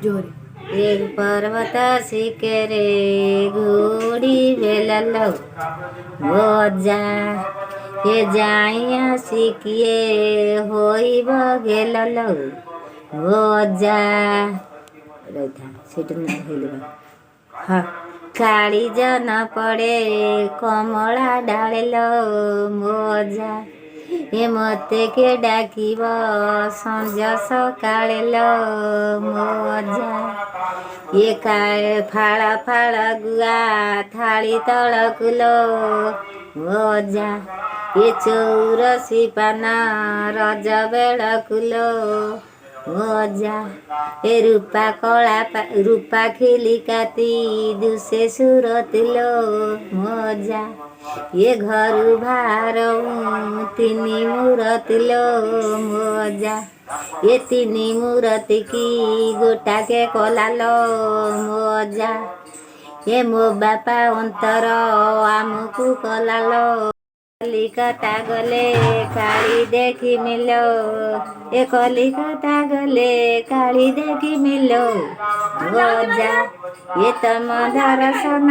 जोरे एक पर्वत शिखरे गुड़ी बेललो गोजा ये जाइया शिकिए होइब गेललो गोजा रही सीट में हाँ काली जन पड़े कमला डालेलो मोजा ଏ ମୋତେ କେ ଡାକିବ ସଞ୍ଜ ସକାଳେ ଲୋ ମୋ ଅଜା ଏ କାଳେ ଫାଳ ଫାଳ ଗୁଆ ଥାଳି ତଳକୁ ଲୋ ମୋ ଅଜା ଏ ଚଉରସି ପାନ ରଜ ବେଳକୁ ଲୋ ମୋ ଅଜା ଏ ରୂପା କଳା ରୂପା ଖିଲି କାତି ଦୁଷେ ସୁରତି ଲୋ ମୋ ଅଜା ये घरू भारऊँ तिनी मूरति लो मोजा ये तिनी मूरति की गोटा के कोला लो मोजा ये मो बापा अंतर आमको कोला लो कलिकता गले काली देखी मिलो ये कलिकता गले काली देखी मिलो मोजा ये तम दर्शन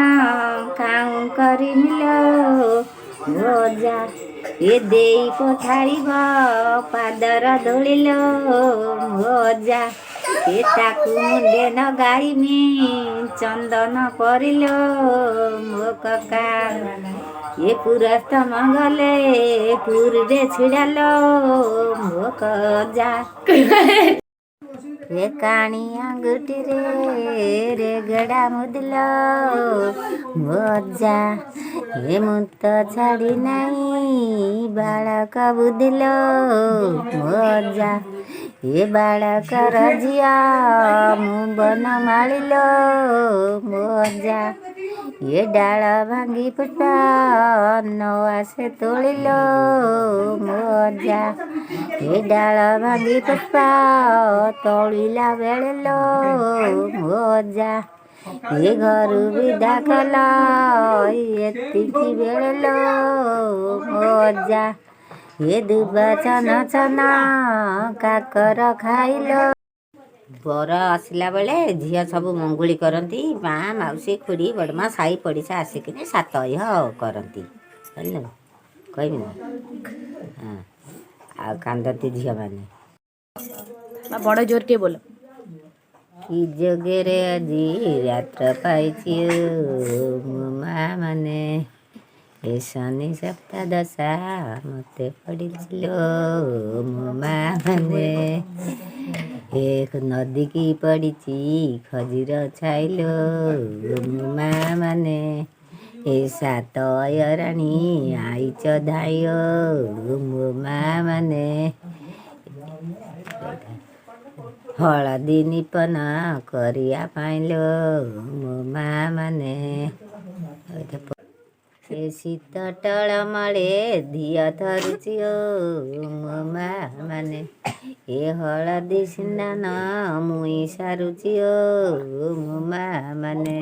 काऊ करी मिलो मोजा ये देई पठाइब पादर धोलिलो मोजा ये ताकू मुंडे नगाइमी चंदन परिलो मो कका ये पुरस्त मंगले पूरे छिड़ालो मो कजा ये काणी अंगूठी रे गड़ा मुदलो मोजा ये मुत छाड़ी नहीं बालक बुदिलो मोजा ये बालक रजिया मुबन मालिलो मोजा ये डाल भांगी पुष्पा नवा से तोड़िलो मोजा ये डाल भांगी पुष्पा तोड़िला बेड़लो मोजा ये घर विदा कल एतिकी बेड़लो मोजा ये दुबा चना चना काकर खाइलो बर आसला बेले झील सब मंगुली करती माँ मौसी खुड़ी बड़मा साई पड़िशा आसिक सात करती कहबी ना हाँ कांदती झील मैंने बड़ जोर टे बोलो कि जोगेरे अजी रात्र पाई माँ मैंने ए शनि सप्तादशा मते पड़ो मो माँ मैंने एक नदी की पड़ी खजीर छाइलो मो माँ मैंने ए सात अयराणी आईच धाइयो मो माँ मैंने हलदी निपन करिया पाइलो मो माँ मैंने से शीत टल मले धिया धरुची मो माँ मैंने ए हलदी सिंदान मुई सारुची मो माँ मैंने